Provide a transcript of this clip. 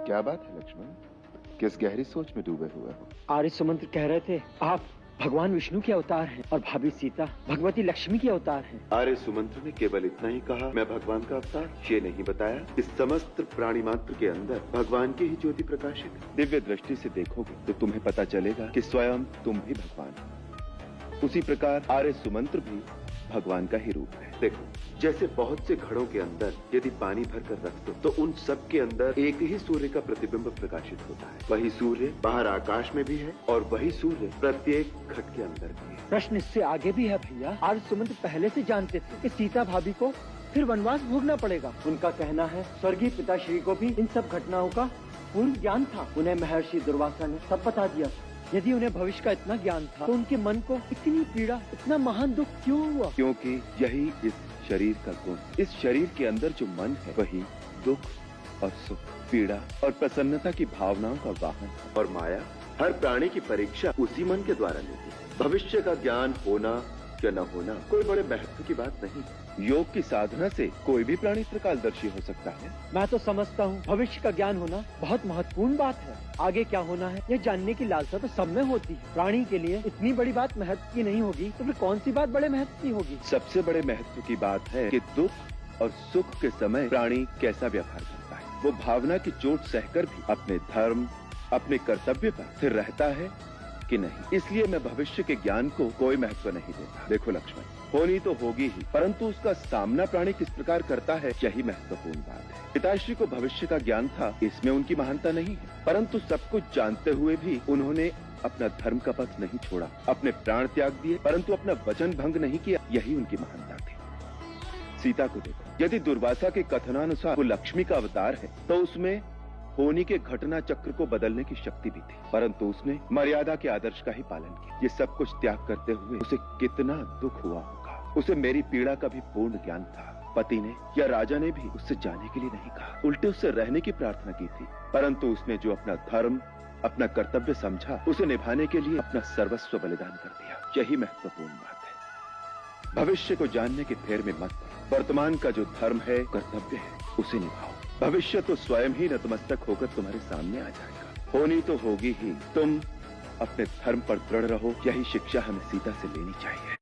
क्या बात है लक्ष्मण, किस गहरी सोच में डूबे हुए हो? आर्य सुमंत्र कह रहे थे आप भगवान विष्णु के अवतार हैं और भाभी सीता भगवती लक्ष्मी के अवतार हैं। आर्य सुमंत्र ने केवल इतना ही कहा, मैं भगवान का अवतार, ये नहीं बताया इस समस्त प्राणी मात्र के अंदर भगवान की ही ज्योति प्रकाशित है। दिव्य दृष्टि से देखोगे तो तुम्हें पता चलेगा कि स्वयं तुम भी भगवान हो। उसी प्रकार आर्य सुमंत्र भी भगवान का ही रूप है। देखो, जैसे बहुत से घड़ों के अंदर यदि पानी भर कर रख दो तो उन सब के अंदर एक ही सूर्य का प्रतिबिंब प्रकाशित होता है। वही सूर्य बाहर आकाश में भी है और वही सूर्य प्रत्येक घट के अंदर भी है। प्रश्न इससे आगे भी है भैया। आर्य सुमंत्र पहले से जानते थे कि सीता भाभी को फिर वनवास भोगना पड़ेगा। उनका कहना है स्वर्गीय पिताश्री को भी इन सब घटनाओं का पूर्ण ज्ञान था। उन्हें महर्षि दुर्वासा ने सब बता दिया था। यदि उन्हें भविष्य का इतना ज्ञान था तो उनके मन को इतनी पीड़ा, इतना महान दुख क्यों हुआ? क्योंकि यही इस शरीर का गुण। इस शरीर के अंदर जो मन है वही दुख और सुख, पीड़ा और प्रसन्नता की भावनाओं का वाहन है। और माया हर प्राणी की परीक्षा उसी मन के द्वारा लेती है। भविष्य का ज्ञान होना या न होना कोई बड़े महत्व की बात नहीं है। योग की साधना से कोई भी प्राणी त्रिकालदर्शी हो सकता है। मैं तो समझता हूँ भविष्य का ज्ञान होना बहुत महत्वपूर्ण बात है। आगे क्या होना है यह जानने की लालसा तो सब में होती है। प्राणी के लिए इतनी बड़ी बात महत्व की नहीं होगी तो फिर कौन सी बात बड़े महत्व की होगी? सबसे बड़े महत्व की बात है कि दुख और सुख के समय प्राणी कैसा व्यवहार करता है। वो भावना की चोट सहकर भी अपने धर्म, अपने कर्तव्य पर स्थिर रहता है कि नहीं। इसलिए मैं भविष्य के ज्ञान को कोई महत्व नहीं देता। देखो लक्ष्मण, होनी तो होगी ही, परंतु उसका सामना प्राणी किस प्रकार करता है यही महत्वपूर्ण बात है। पिताश्री को भविष्य का ज्ञान था, इसमें उनकी महानता नहीं है, परंतु सब कुछ जानते हुए भी उन्होंने अपना धर्म का पथ नहीं छोड़ा, अपने प्राण त्याग दिए, परंतु अपना वचन भंग नहीं किया, यही उनकी महानता थी। सीता को देखो, यदि दुर्वासा के कथनानुसार वो लक्ष्मी का अवतार है तो उसमें होनी के घटना चक्र को बदलने की शक्ति भी थी, परंतु उसने मर्यादा के आदर्श का ही पालन किया। ये सब कुछ त्याग करते हुए उसे कितना दुख हुआ होगा। उसे मेरी पीड़ा का भी पूर्ण ज्ञान था। पति ने या राजा ने भी उससे जाने के लिए नहीं कहा, उल्टे उससे रहने की प्रार्थना की थी, परंतु उसने जो अपना धर्म, अपना कर्तव्य समझा, उसे निभाने के लिए अपना सर्वस्व बलिदान कर दिया। यही महत्वपूर्ण बात है। भविष्य को जानने के फेर में मत पड़ो। वर्तमान का जो धर्म है, कर्तव्य है, उसे निभाओ। भविष्य तो स्वयं ही नतमस्तक होकर तुम्हारे सामने आ जाएगा। होनी तो होगी ही। तुम अपने धर्म पर दृढ़ रहो, यही शिक्षा हमें सीता से लेनी चाहिए।